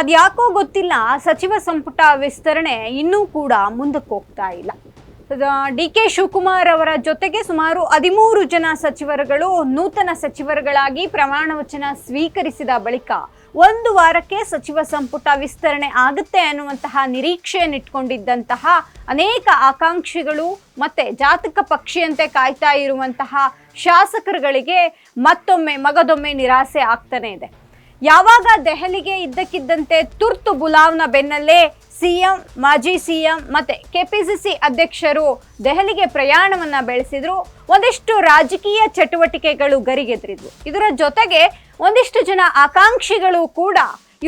ಅದ್ಯಾಕೋ ಗೊತ್ತಿಲ್ಲ, ಸಚಿವ ಸಂಪುಟ ವಿಸ್ತರಣೆ ಇನ್ನೂ ಕೂಡ ಮುಂದಕ್ಕೆ ಹೋಗ್ತಾ ಇಲ್ಲ. ಡಿ ಕೆ ಶಿವಕುಮಾರ್ ಅವರ ಜೊತೆಗೆ ಸುಮಾರು 13 ಜನ ಸಚಿವರುಗಳು ನೂತನ ಸಚಿವರುಗಳಾಗಿ ಪ್ರಮಾಣ ವಚನ ಸ್ವೀಕರಿಸಿದ ಬಳಿಕ 1 ವಾರಕ್ಕೆ ಸಚಿವ ಸಂಪುಟ ವಿಸ್ತರಣೆ ಆಗುತ್ತೆ ಅನ್ನುವಂತಹ ನಿರೀಕ್ಷೆಯನ್ನಿಟ್ಕೊಂಡಿದ್ದಂತಹ ಅನೇಕ ಆಕಾಂಕ್ಷಿಗಳು ಮತ್ತೆ ಜಾತಕ ಪಕ್ಷಿಯಂತೆ ಕಾಯ್ತಾ ಇರುವಂತಹ ಶಾಸಕರುಗಳಿಗೆ ಮಗದೊಮ್ಮೆ ನಿರಾಸೆ ಆಗ್ತಾನೆ ಇದೆ. ಯಾವಾಗ ದೆಹಲಿಗೆ ಇದ್ದಕ್ಕಿದ್ದಂತೆ ತುರ್ತು ಬುಲಾವ್ನ ಬೆನ್ನಲ್ಲೇ ಸಿಎಂ, ಮಾಜಿ ಸಿಎಂ ಮತ್ತೆ ಕೆಪಿಸಿಸಿ ಅಧ್ಯಕ್ಷರು ದೆಹಲಿಗೆ ಪ್ರಯಾಣವನ್ನ ಬೆಳೆಸಿದ್ರು, ಒಂದಿಷ್ಟು ರಾಜಕೀಯ ಚಟುವಟಿಕೆಗಳು ಗರಿಗೆದರಿದ್ವು. ಇದರ ಜೊತೆಗೆ ಒಂದಿಷ್ಟು ಜನ ಆಕಾಂಕ್ಷಿಗಳು ಕೂಡ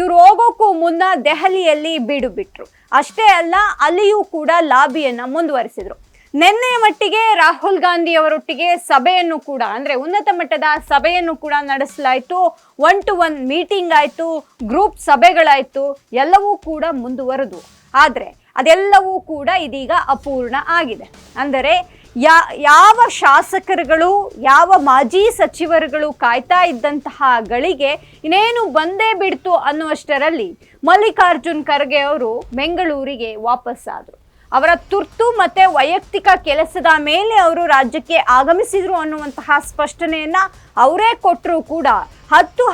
ಇವ್ರು ಹೋಗೋಕ್ಕೂ ಮುನ್ನ ದೆಹಲಿಯಲ್ಲಿ ಬೀಡು ಬಿಟ್ರು. ಅಷ್ಟೇ ಅಲ್ಲ, ಅಲ್ಲಿಯೂ ಕೂಡ ಲಾಬಿಯನ್ನ ಮುಂದುವರಿಸಿದ್ರು. ನಿನ್ನೆ ಮಟ್ಟಿಗೆ ರಾಹುಲ್ ಗಾಂಧಿ ಅವರೊಟ್ಟಿಗೆ ಸಭೆಯನ್ನು ಕೂಡ ಅಂದ್ರೆ ಉನ್ನತ ಮಟ್ಟದ ಸಭೆಯನ್ನು ಕೂಡ ನಡೆಸಲಾಯಿತು. 1-to-1 ಮೀಟಿಂಗ್ ಆಯಿತು, ಗ್ರೂಪ್ ಸಭೆಗಳಾಯಿತು, ಎಲ್ಲವೂ ಕೂಡ ಮುಂದುವರೆದು. ಆದರೆ ಅದೆಲ್ಲವೂ ಕೂಡ ಇದೀಗ ಅಪೂರ್ಣ ಆಗಿದೆ. ಅಂದರೆ ಯಾವ ಶಾಸಕರುಗಳು, ಯಾವ ಮಾಜಿ ಸಚಿವರುಗಳು ಕಾಯ್ತಾ ಇದ್ದಂತಹ ಗಳಿಗೆ ಇನ್ನೇನು ಬಂದೇ ಬಿಡ್ತು ಅನ್ನುವಷ್ಟರಲ್ಲಿ ಮಲ್ಲಿಕಾರ್ಜುನ್ ಖರ್ಗೆ ಅವರು ಬೆಂಗಳೂರಿಗೆ ವಾಪಸ್ಸಾದರು. ಅವರ ತುರ್ತು ಮತ್ತೆ ವೈಯಕ್ತಿಕ ಕೆಲಸದ ಮೇಲೆ ಅವರು ರಾಜ್ಯಕ್ಕೆ ಆಗಮಿಸಿದ್ರು ಅನ್ನುವಂತಹ ಸ್ಪಷ್ಟನೆಯನ್ನ ಅವರೇ ಕೊಟ್ಟರೂ ಕೂಡ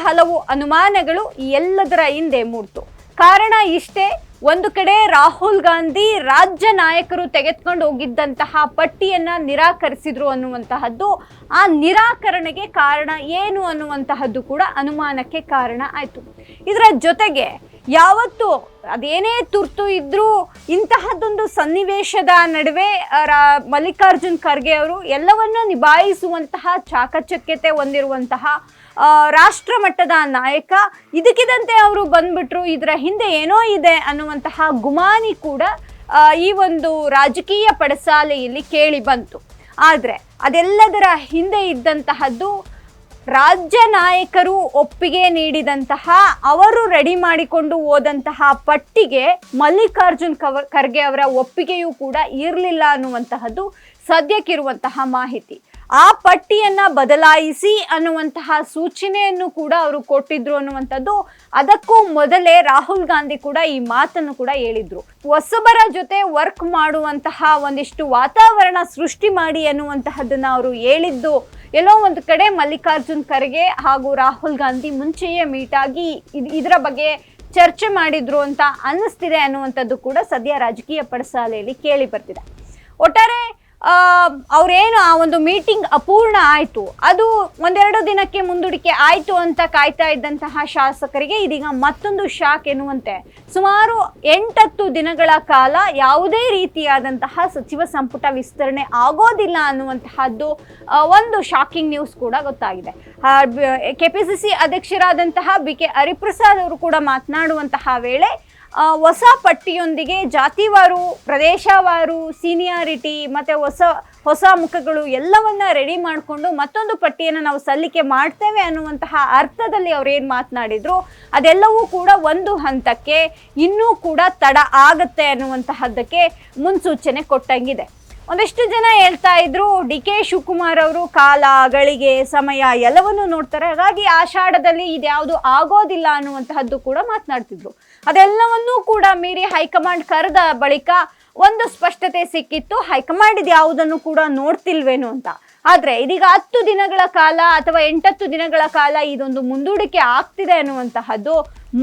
ಹಲವು ಅನುಮಾನಗಳು ಈ ಎಲ್ಲದರ ಹಿಂದೆ ಮೂಡ್ತು. ಕಾರಣ ಇಷ್ಟೇ, ಒಂದು ಕಡೆ ರಾಹುಲ್ ಗಾಂಧಿ ರಾಜ್ಯ ನಾಯಕರು ತೆಗೆದುಕೊಂಡು ಹೋಗಿದ್ದಂತಹ ಪಟ್ಟಿಯನ್ನ ನಿರಾಕರಿಸಿದ್ರು ಅನ್ನುವಂತಹದ್ದು, ಆ ನಿರಾಕರಣೆಗೆ ಕಾರಣ ಏನು ಅನ್ನುವಂತಹದ್ದು ಕೂಡ ಅನುಮಾನಕ್ಕೆ ಕಾರಣ ಆಯ್ತು. ಇದರ ಜೊತೆಗೆ ಯಾವತ್ತು ಅದೇನೇ ತುರ್ತು ಇದ್ರೂ ಇಂತಹದ್ದೊಂದು ಸನ್ನಿವೇಶದ ನಡುವೆ ಮಲ್ಲಿಕಾರ್ಜುನ್ ಖರ್ಗೆ ಅವರು ಎಲ್ಲವನ್ನ ನಿಭಾಯಿಸುವಂತಹ ಚಾಕಚಕ್ಯತೆ ಹೊಂದಿರುವಂತಹ ರಾಷ್ಟ್ರ ಮಟ್ಟದ ನಾಯಕ. ಇದಕ್ಕಿದಂತೆ ಅವರು ಬಂದ್ಬಿಟ್ರು, ಇದರ ಹಿಂದೆ ಏನೋ ಇದೆ ಅನ್ನುವಂತಹ ಗುಮಾನಿ ಕೂಡ ಈ ಒಂದು ರಾಜಕೀಯ ಪಡಸಾಲೆಯಲ್ಲಿ ಕೇಳಿ ಬಂತು. ಆದರೆ ಅದೆಲ್ಲದರ ಹಿಂದೆ ಇದ್ದಂತಹದ್ದು ರಾಜ್ಯ ನಾಯಕರು ಒಪ್ಪಿಗೆ ನೀಡಿದಂತಹ, ಅವರು ರೆಡಿ ಮಾಡಿಕೊಂಡು ಹೋದಂತಹ ಪಟ್ಟಿಗೆ ಮಲ್ಲಿಕಾರ್ಜುನ್ ಖರ್ಗೆ ಅವರ ಒಪ್ಪಿಗೆಯೂ ಕೂಡ ಇರಲಿಲ್ಲ ಅನ್ನುವಂತಹದ್ದು ಸದ್ಯಕ್ಕಿರುವಂತಹ ಮಾಹಿತಿ. ಆ ಪಟ್ಟಿಯನ್ನ ಬದಲಾಯಿಸಿ ಅನ್ನುವಂತಹ ಸೂಚನೆಯನ್ನು ಕೂಡ ಅವರು ಕೊಟ್ಟಿದ್ರು ಅನ್ನುವಂಥದ್ದು. ಅದಕ್ಕೂ ಮೊದಲೇ ರಾಹುಲ್ ಗಾಂಧಿ ಕೂಡ ಈ ಮಾತನ್ನು ಕೂಡ ಹೇಳಿದ್ರು. ಹೊಸಬರ ಜೊತೆ ವರ್ಕ್ ಮಾಡುವಂತಹ ಒಂದಿಷ್ಟು ವಾತಾವರಣ ಸೃಷ್ಟಿ ಮಾಡಿ ಅನ್ನುವಂತಹದ್ದನ್ನ ಅವರು ಹೇಳಿದ್ದು ಎಲ್ಲೋ ಒಂದು ಕಡೆ ಮಲ್ಲಿಕಾರ್ಜುನ್ ಖರ್ಗೆ ಹಾಗೂ ರಾಹುಲ್ ಗಾಂಧಿ ಮುಂಚೆಯೇ ಮೀಟ್ ಆಗಿ ಇದರ ಬಗ್ಗೆ ಚರ್ಚೆ ಮಾಡಿದ್ರು ಅಂತ ಅನ್ನಿಸ್ತಿದೆ ಅನ್ನುವಂಥದ್ದು ಕೂಡ ಸದ್ಯ ರಾಜಕೀಯ ಪಡಸಾಲೆಯಲ್ಲಿ ಕೇಳಿ ಬರ್ತಿದೆ. ಒಟ್ಟಾರೆ ಅವ್ರೇನು ಆ ಒಂದು ಮೀಟಿಂಗ್ ಅಪೂರ್ಣ ಆಯಿತು, ಅದು 1-2 ದಿನಕ್ಕೆ ಮುಂದೂಡಿಕೆ ಆಯಿತು ಅಂತ ಕಾಯ್ತಾ ಇದ್ದಂತಹ ಶಾಸಕರಿಗೆ ಇದೀಗ ಮತ್ತೊಂದು ಶಾಕ್ ಎನ್ನುವಂತೆ ಸುಮಾರು 8-10 ದಿನಗಳ ಕಾಲ ಯಾವುದೇ ರೀತಿಯಾದಂತಹ ಸಚಿವ ಸಂಪುಟ ವಿಸ್ತರಣೆ ಆಗೋದಿಲ್ಲ ಅನ್ನುವಂತಹದ್ದು ಒಂದು ಶಾಕಿಂಗ್ ನ್ಯೂಸ್ ಕೂಡ ಗೊತ್ತಾಗಿದೆ. ಕೆಪಿಸಿಸಿ ಅಧ್ಯಕ್ಷರಾದಂತಹ BK ಹರಿಪ್ರಸಾದ್ ಅವರು ಕೂಡ ಮಾತನಾಡುವಂತಹ ವೇಳೆ ಹೊಸ ಪಟ್ಟಿಯೊಂದಿಗೆ ಜಾತಿವಾರು, ಪ್ರದೇಶವಾರು, ಸೀನಿಯಾರಿಟಿ ಮತ್ತು ಹೊಸ ಮುಖಗಳು ಎಲ್ಲವನ್ನ ರೆಡಿ ಮಾಡಿಕೊಂಡು ಮತ್ತೊಂದು ಪಟ್ಟಿಯನ್ನು ನಾವು ಸಲ್ಲಿಕೆ ಮಾಡ್ತೇವೆ ಅನ್ನುವಂತಹ ಅರ್ಥದಲ್ಲಿ ಅವ್ರು ಏನು ಮಾತನಾಡಿದ್ರು ಅದೆಲ್ಲವೂ ಕೂಡ ಒಂದು ಹಂತಕ್ಕೆ ಇನ್ನೂ ಕೂಡ ತಡ ಆಗತ್ತೆ ಅನ್ನುವಂತಹದ್ದಕ್ಕೆ ಮುನ್ಸೂಚನೆ ಕೊಟ್ಟಂಗಿದೆ. ಒಂದಿಷ್ಟು ಜನ ಹೇಳ್ತಾ ಇದ್ರು ಡಿ ಕೆ ಶಿವಕುಮಾರ್ ಅವರು ಕಾಲ, ಗಳಿಗೆ, ಸಮಯ ಎಲ್ಲವನ್ನೂ ನೋಡ್ತಾರೆ, ಹಾಗಾಗಿ ಆಷಾಢದಲ್ಲಿ ಇದ್ಯಾವುದು ಆಗೋದಿಲ್ಲ ಅನ್ನುವಂತಹದ್ದು ಕೂಡ ಮಾತನಾಡ್ತಿದ್ರು. ಅದೆಲ್ಲವನ್ನೂ ಕೂಡ ಮೀರಿ ಹೈಕಮಾಂಡ್ ಕರೆದ ಬಳಿಕ ಒಂದು ಸ್ಪಷ್ಟತೆ ಸಿಕ್ಕಿತ್ತು, ಹೈಕಮಾಂಡ್ ಇದ್ಯಾವುದನ್ನು ಕೂಡ ನೋಡ್ತಿಲ್ವೇನು ಅಂತ. ಆದ್ರೆ ಇದೀಗ 10 ದಿನಗಳ ಕಾಲ ಅಥವಾ 8-10 ದಿನಗಳ ಕಾಲ ಇದೊಂದು ಮುಂದೂಡಿಕೆ ಆಗ್ತಿದೆ ಅನ್ನುವಂತಹದ್ದು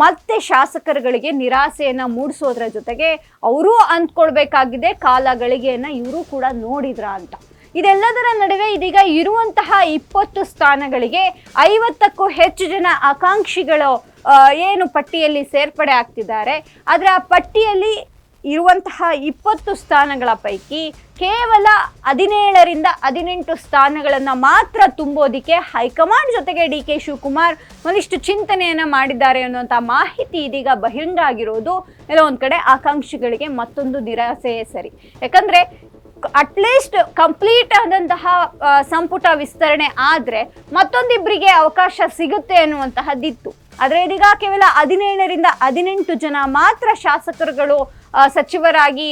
ಮತ್ತೆ ಶಾಸಕರುಗಳಿಗೆ ನಿರಾಸೆಯನ್ನ ಮೂಡಿಸೋದ್ರ ಜೊತೆಗೆ ಅವರು ಅಂದ್ಕೊಳ್ಬೇಕಾಗಿದೆ ಕಾಲಗಳಿಗೆಯನ್ನ ಇವರು ಕೂಡ ನೋಡಿದ್ರ ಅಂತ. ಇದೆಲ್ಲದರ ನಡುವೆ ಇದೀಗ ಇರುವಂತಹ 20 ಸ್ಥಾನಗಳಿಗೆ 50ಕ್ಕೂ ಹೆಚ್ಚು ಜನ ಆಕಾಂಕ್ಷಿಗಳು ಏನು ಪಟ್ಟಿಯಲ್ಲಿ ಸೇರ್ಪಡೆ ಆಗ್ತಿದ್ದಾರೆ. ಆದರೆ ಆ ಪಟ್ಟಿಯಲ್ಲಿ ಇರುವಂತಹ 20 ಸ್ಥಾನಗಳ ಪೈಕಿ ಕೇವಲ 17ರಿಂದ 18 ಸ್ಥಾನಗಳನ್ನು ಮಾತ್ರ ತುಂಬೋದಿಕ್ಕೆ ಹೈಕಮಾಂಡ್ ಜೊತೆಗೆ ಡಿ ಕೆ ಶಿವಕುಮಾರ್ ಒಂದಿಷ್ಟು ಚಿಂತನೆಯನ್ನ ಮಾಡಿದ್ದಾರೆ ಅನ್ನುವಂಥ ಮಾಹಿತಿ ಇದೀಗ ಬಹಿರಂಗ ಆಗಿರೋದು ಎಲ್ಲೋ ಒಂದು ಕಡೆ ಆಕಾಂಕ್ಷಿಗಳಿಗೆ ಮತ್ತೊಂದು ನಿರಾಸೆಯೇ ಸರಿ. ಯಾಕಂದ್ರೆ ಅಟ್ಲೀಸ್ಟ್ ಕಂಪ್ಲೀಟ್ ಆದಂತಹ ಸಂಪುಟ ವಿಸ್ತರಣೆ ಆದರೆ ಮತ್ತೊಂದಿಬ್ಬರಿಗೆ ಅವಕಾಶ ಸಿಗುತ್ತೆ ಅನ್ನುವಂತಹದ್ದಿತ್ತು. ಆದರೆ ಇದೀಗ ಕೇವಲ 17ರಿಂದ 18 ಜನ ಮಾತ್ರ ಶಾಸಕರುಗಳು ಸಚಿವರಾಗಿ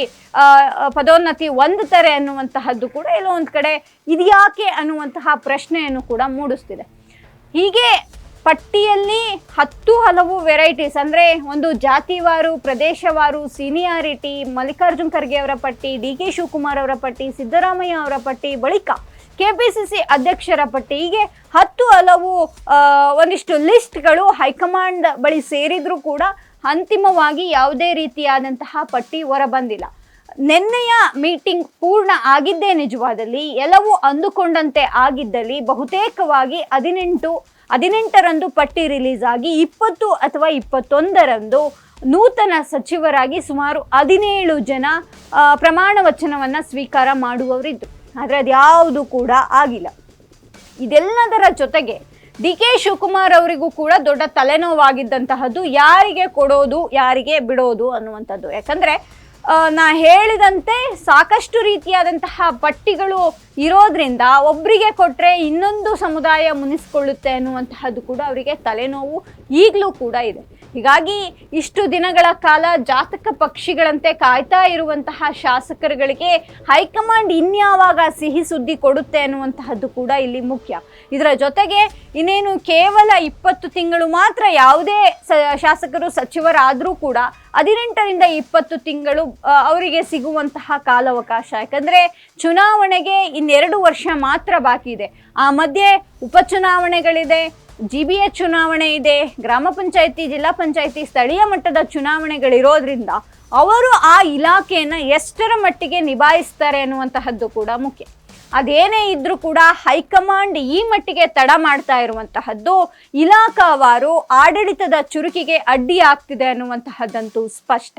ಪದೋನ್ನತಿ ಹೊಂದುತ್ತಾರೆ ಅನ್ನುವಂತಹದ್ದು ಕೂಡ ಎಲ್ಲೋ ಒಂದು ಕಡೆ ಇದ್ಯಾಕೆ ಅನ್ನುವಂತಹ ಪ್ರಶ್ನೆಯನ್ನು ಕೂಡ ಮೂಡಿಸ್ತಿದೆ. ಹೀಗೆ ಪಟ್ಟಿಯಲ್ಲಿ 10 ಹಲವು ವೆರೈಟೀಸ್ ಅಂದರೆ ಒಂದು ಜಾತಿವಾರು, ಪ್ರದೇಶವಾರು, ಸೀನಿಯಾರಿಟಿ, ಮಲ್ಲಿಕಾರ್ಜುನ್ ಖರ್ಗೆ ಅವರ ಪಟ್ಟಿ, DK ಶಿವಕುಮಾರ್ ಅವರ ಪಟ್ಟಿ, ಸಿದ್ದರಾಮಯ್ಯ ಅವರ ಪಟ್ಟಿ, ಬಳಿಕ KPCC ಅಧ್ಯಕ್ಷರ ಪಟ್ಟಿ, ಹೀಗೆ 10 ಹಲವು ಒಂದಿಷ್ಟು ಲಿಸ್ಟ್ಗಳು ಹೈಕಮಾಂಡ್ ಬಳಿ ಸೇರಿದ್ರೂ ಕೂಡ ಅಂತಿಮವಾಗಿ ಯಾವುದೇ ರೀತಿಯಾದಂತಹ ಪಟ್ಟಿ ಹೊರಬಂದಿಲ್ಲ. ನಿನ್ನೆಯ ಮೀಟಿಂಗ್ ಪೂರ್ಣ ಆಗಿದ್ದೇ ನಿಜವಾದಲ್ಲಿ, ಎಲ್ಲವೂ ಅಂದುಕೊಂಡಂತೆ ಆಗಿದ್ದಲ್ಲಿ ಬಹುತೇಕವಾಗಿ 18ರಂದು ಪಟ್ಟಿ ರಿಲೀಸ್ ಆಗಿ 20 ಅಥವಾ 21ರಂದು ನೂತನ ಸಚಿವರಾಗಿ ಸುಮಾರು 17 ಜನ ಪ್ರಮಾಣ ವಚನವನ್ನು ಸ್ವೀಕಾರ ಮಾಡುವವರಿದ್ದು, ಆದರೆ ಅದ್ಯಾವುದು ಕೂಡ ಆಗಿಲ್ಲ. ಇದೆಲ್ಲದರ ಜೊತೆಗೆ DK ಶಿವಕುಮಾರ್ ಅವರಿಗೂ ಕೂಡ ದೊಡ್ಡ ತಲೆನೋವಾಗಿದ್ದಂತಹದ್ದು ಯಾರಿಗೆ ಕೊಡೋದು ಯಾರಿಗೆ ಬಿಡೋದು ಅನ್ನುವಂಥದ್ದು. ಯಾಕಂದರೆ ನಾ ಹೇಳಿದಂತೆ ಸಾಕಷ್ಟು ರೀತಿಯಾದಂತಹ ಪಟ್ಟಿಗಳು ಇರೋದ್ರಿಂದ ಒಬ್ಬರಿಗೆ ಕೊಟ್ಟರೆ ಇನ್ನೊಂದು ಸಮುದಾಯ ಮುನಿಸ್ಕೊಳ್ಳುತ್ತೆ ಅನ್ನುವಂತಹದ್ದು ಕೂಡ ಅವರಿಗೆ ತಲೆನೋವು ಈಗಲೂ ಕೂಡ ಇದೆ. ಹೀಗಾಗಿ ಇಷ್ಟು ದಿನಗಳ ಕಾಲ ಜಾತಕ ಪಕ್ಷಿಗಳಂತೆ ಕಾಯ್ತಾ ಇರುವಂತಹ ಶಾಸಕರುಗಳಿಗೆ ಹೈಕಮಾಂಡ್ ಇನ್ಯಾವಾಗ ಸಿಹಿ ಸುದ್ದಿ ಕೊಡುತ್ತೆ ಅನ್ನುವಂತಹದ್ದು ಕೂಡ ಇಲ್ಲಿ ಮುಖ್ಯ. ಇದರ ಜೊತೆಗೆ ಇನ್ನೇನು ಕೇವಲ 20 ತಿಂಗಳು ಮಾತ್ರ ಯಾವುದೇ ಶಾಸಕರು ಸಚಿವರಾದರೂ ಕೂಡ 18ರಿಂದ 20 ತಿಂಗಳು ಅವರಿಗೆ ಸಿಗುವಂತಹ ಕಾಲಾವಕಾಶ. ಯಾಕಂದರೆ ಚುನಾವಣೆಗೆ 2 ವರ್ಷ ಮಾತ್ರ ಬಾಕಿ ಇದೆ. ಆ ಮಧ್ಯೆ ಉಪಚುನಾವಣೆಗಳಿದೆ, GBA ಚುನಾವಣೆ ಇದೆ, ಗ್ರಾಮ ಪಂಚಾಯಿತಿ, ಜಿಲ್ಲಾ ಪಂಚಾಯಿತಿ, ಸ್ಥಳೀಯ ಮಟ್ಟದ ಚುನಾವಣೆಗಳಿರೋದ್ರಿಂದ ಅವರು ಆ ಇಲಾಖೆಯನ್ನು ಎಷ್ಟರ ಮಟ್ಟಿಗೆ ನಿಭಾಯಿಸ್ತಾರೆ ಅನ್ನುವಂತಹದ್ದು ಕೂಡ ಮುಖ್ಯ. ಅದೇನೇ ಇದ್ರೂ ಕೂಡ ಹೈಕಮಾಂಡ್ ಈ ಮಟ್ಟಿಗೆ ತಡ ಮಾಡ್ತಾ ಇರುವಂತಹದ್ದು ಇಲಾಖಾವಾರು ಆಡಳಿತದ ಚುರುಕಿಗೆ ಅಡ್ಡಿ ಆಗ್ತಿದೆ ಅನ್ನುವಂತಹದ್ದಂತೂ ಸ್ಪಷ್ಟ.